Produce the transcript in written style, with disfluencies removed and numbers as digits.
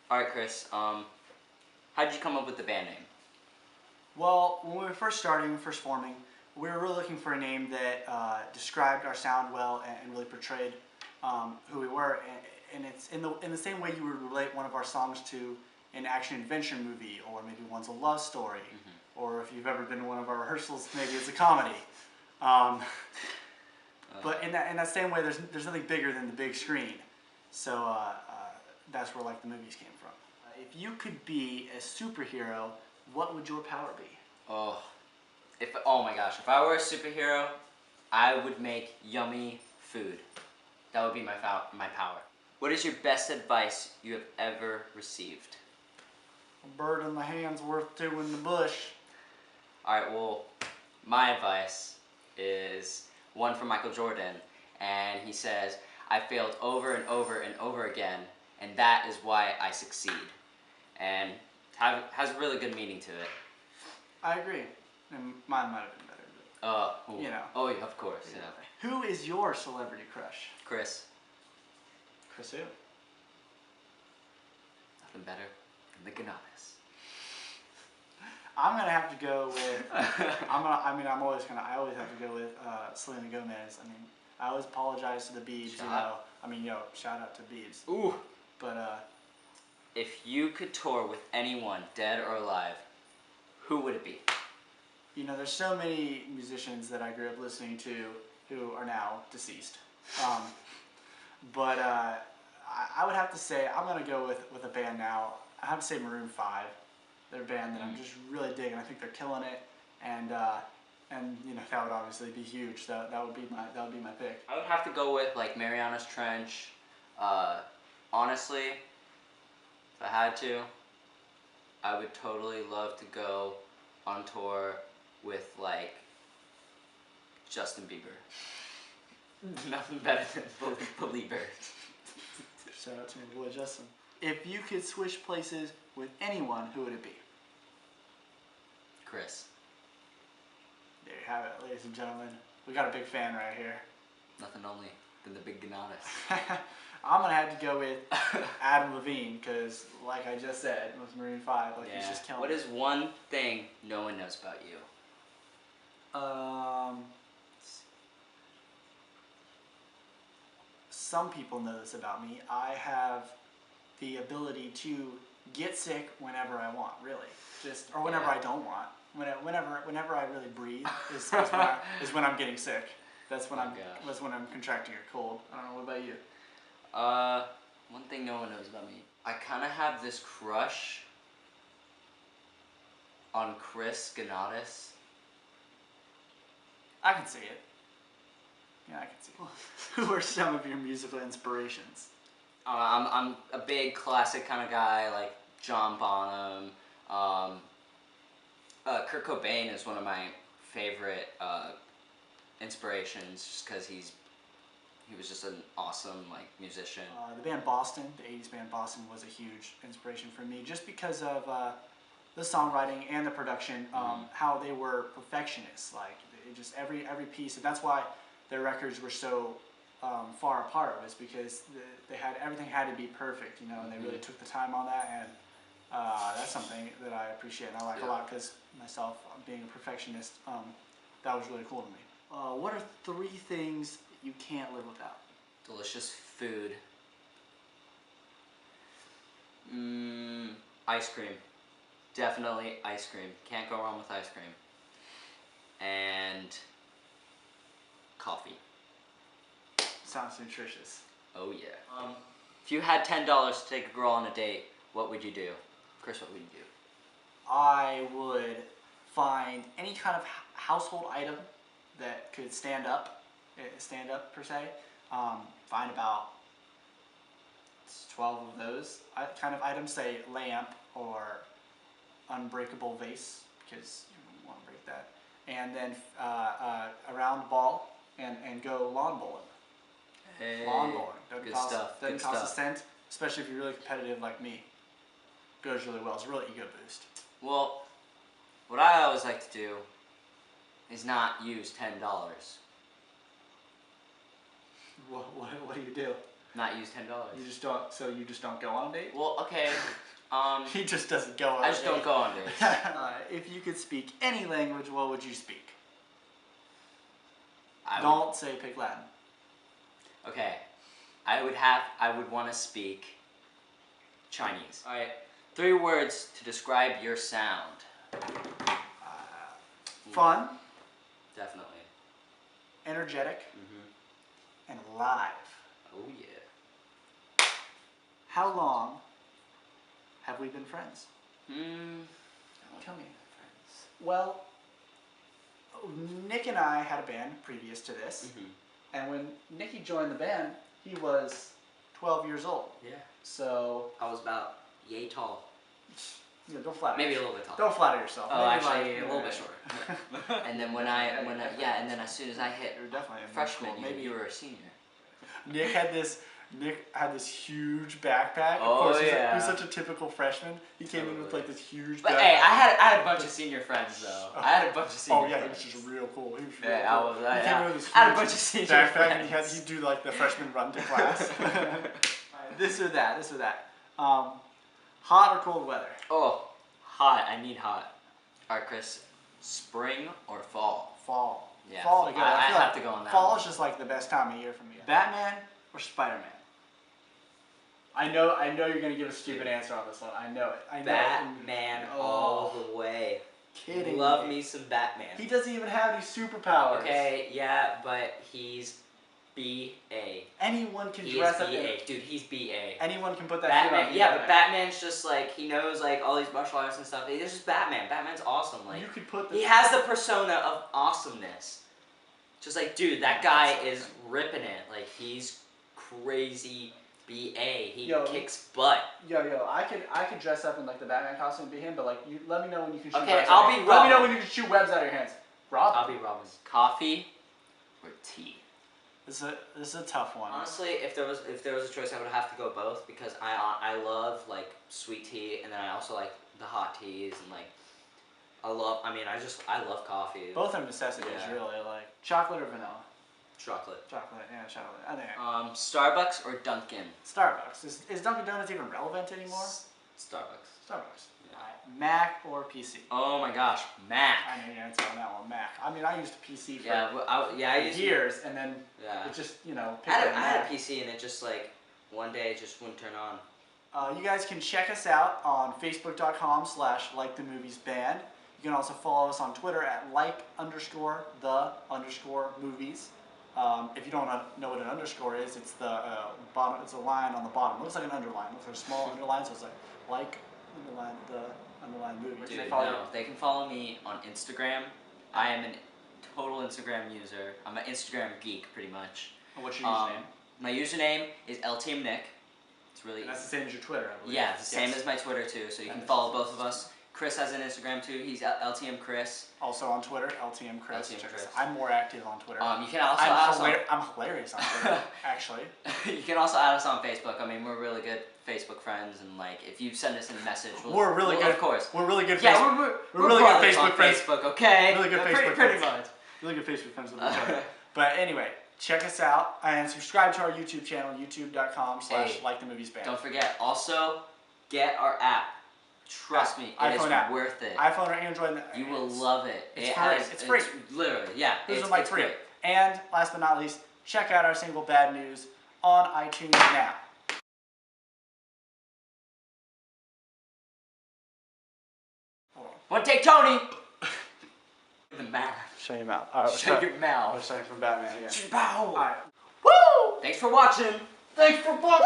All right, Chris. How did you come up with the band name? Well, when we were first starting, first forming, we were really looking for a name that described our sound well and really portrayed who we were. And it's in the same way you would relate one of our songs to an action adventure movie, or maybe one's a love story, or if you've ever been to one of our rehearsals, maybe it's a comedy. Um, but in that same way, there's nothing bigger than the big screen. So that's where like the movies came from. If you could be a superhero, what would your power be? Oh my gosh, if I were a superhero, I would make yummy food. That would be my power. What is your best advice you have ever received? A bird in the hand's worth two in the bush. All right, well, my advice is one from Michael Jordan, and he says, "I failed over and over and over again, and that is why I succeed." And has a really good meaning to it. I agree. And mine might have been better, but you know. Oh, yeah, of course. Yeah. Who is your celebrity crush? Chris. Chris who? Nothing better than the Ganadas. I'm gonna have to go with. I always have to go with Selena Gomez. I mean, I always apologize to the Biebs. Shout out to Biebs. Ooh. But if you could tour with anyone, dead or alive, who would it be? You know, there's so many musicians that I grew up listening to who are now deceased. But I would have to say, I'm going to go with a band now. I have to say Maroon 5. They're a band that I'm just really digging. I think they're killing it. And you know, that would obviously be huge. That would be my pick. I would have to go with like Mariana's Trench. Honestly, if I had to, I would totally love to go on tour with like Justin Bieber. Nothing better than Belieber. Shout out to my boy Justin. If you could switch places with anyone, who would it be? Chris. There you have it, ladies and gentlemen. We got a big fan right here. Nothing only than the big Ganadas. I'm gonna have to go with Adam Levine because, like I just said, with Maroon 5, he's just killing it. What is one thing no one knows about you? Some people know this about me. I have the ability to get sick whenever I want, really, or whenever I don't want. Whenever I really breathe is when I'm getting sick. That's when I'm contracting a cold. I don't know. What about you? One thing no one knows about me. I kind of have this crush on Chris Ganadas. I can see it. Yeah, I can see it. Who are some of your musical inspirations? I'm a big classic kind of guy, like John Bonham. Kurt Cobain is one of my favorite inspirations, just because he was just an awesome musician. The band Boston, the 80s band Boston, was a huge inspiration for me, just because of the songwriting and the production, how they were perfectionists. Just every piece, and that's why their records were so far apart, was because everything had to be perfect, you know, and they really took the time on that, and that's something that I appreciate and I like a lot, because myself, being a perfectionist, that was really cool to me. What are 3 things you can't live without? Delicious food. Ice cream. Definitely ice cream. Can't go wrong with ice cream. And coffee. Sounds nutritious. Oh yeah. If you had $10 to take a girl on a date, what would you do? Chris, what would you do? I would find any kind of household item that could stand up per se. Find about 12 of those kind of items, say lamp or unbreakable vase, because you don't want to break that. And then a round ball and go lawn bowling. Hey, lawn bowling. Doesn't cost a cent, especially if you're really competitive like me. Goes really well. It's a real ego boost. Well, what I always like to do is not use $10. What do you do? not use $10. You just don't. So you just don't go on a date. Well, okay. He just doesn't go on. I just don't go on dates. If you could speak any language, what would you speak? I Don't say pick Latin. Okay. I would want to speak Chinese. All right. 3 words to describe your sound. Fun, Definitely. energetic, Mm-hmm. and live. Oh yeah. How long have we been friends? Tell me. Friends. Well, Nick and I had a band previous to this, Mm-hmm. and when Nicky joined the band, he was 12 years old. Yeah. So, I was about yay tall. don't flatter. Maybe a little bit taller. Don't flatter yourself. Oh, Maybe actually, a little bit shorter. And then and then as soon as I hit You're definitely in freshman school. year, Maybe you were a senior. Nick had this huge backpack. Of Oh, course, yeah. he's such a typical freshman. He came in with Totally. like this huge But backpack. hey, I had a bunch of senior friends though. I had a bunch of senior Oh yeah, friends. he was just real cool. He was real Yeah, cool. I He came in with this had a huge bunch of senior backpack, and friends. he'd do like the freshman run to class. This or that. Hot or cold weather? Oh, hot. I need hot. All right, Chris. Spring or fall? Fall. Yeah, Fall I together. I feel have like to go on that Fall one. is just like the best time of year for me. Batman or Spider-Man? I know you're gonna give a stupid answer on this one. I know it. I know Batman it. all the way. Kidding Love me. me some Batman. He doesn't even have any superpowers. Okay, yeah, but he's BA. Anyone can He dress is up. BA. Dude, he's BA. Anyone can put that shit Batman, on. yeah, but Batman's just like, he knows like all these martial arts and stuff. He's just Batman. Batman's awesome. Like, You could put he has the persona of awesomeness. Just like, dude, that guy is ripping it. Like, he's crazy BA. He Yo. kicks butt. Yo, I could dress up in like the Batman costume and be him, but like, you let me know when you can shoot. Okay, webs I'll out of be your- Let me know Robin. when you can shoot webs out of your hands. Rob. I'll be Robin. Coffee or tea? This is a tough one. Honestly, if there was a choice, I would have to go both because I love like sweet tea, and then I also like the hot teas, and like I love coffee. Both are necessities, Yeah. really. Like chocolate or vanilla. Chocolate. Chocolate, yeah, chocolate. I think Starbucks or Dunkin'? Starbucks. Is Dunkin' Donuts even relevant anymore? Starbucks. Starbucks. Yeah. Alright, Mac or PC? Oh my gosh, Mac. I know your answer on that one, Mac. I mean, I used a PC for Yeah, I used to- years, and then Yeah. it just, picked up I had Mac. a PC, and it just like one day it just wouldn't turn on. You guys can check us out on facebook.com/likethemoviesband. You can also follow us on Twitter at @like_the_movies. If you don't know what an underscore is, it's the bottom. It's a line on the bottom. It looks like an underline. It looks like a small underline. So it's like underline the underline movies. Dude, They follow no, they can follow me on Instagram. I am a total Instagram user. I'm an Instagram geek, pretty much. you. What's your username? My username is LTMNick. It's really And that's the same as your Twitter, I believe. yeah, it's the same Yes. as my Twitter too. So you can Yes. follow both of us. Chris has an Instagram too. He's LTM Chris. Also on Twitter, LTM Chris. LTM Check us Chris. out. I'm more active on Twitter. You can also add us on, I'm hilarious on Twitter, actually. you can also add us on Facebook. I mean, we're really good Facebook friends, and like if you send us a message, We're really good. Of course. We're really good. Yeah, Facebook, we're really good brothers on Facebook friends. Facebook, okay? Really good Facebook pretty friends. much. Really good Facebook friends with each other. But anyway, check us out and subscribe to our YouTube channel, youtube.com/likethemoviesband. Don't forget, also get our app. Trust me, it is iPhone app. worth it. iPhone or Android. You will love it. It's It free. has- It's free. Literally, yeah. Those it's are like it's free. great. And last but not least, check out our single Bad News on iTunes now. One take, Tony. The mouth. Shut your mouth. All right, Shut your mouth. Let's start from Batman again. Bow. All right. Woo! Thanks for watching. Thanks for watching.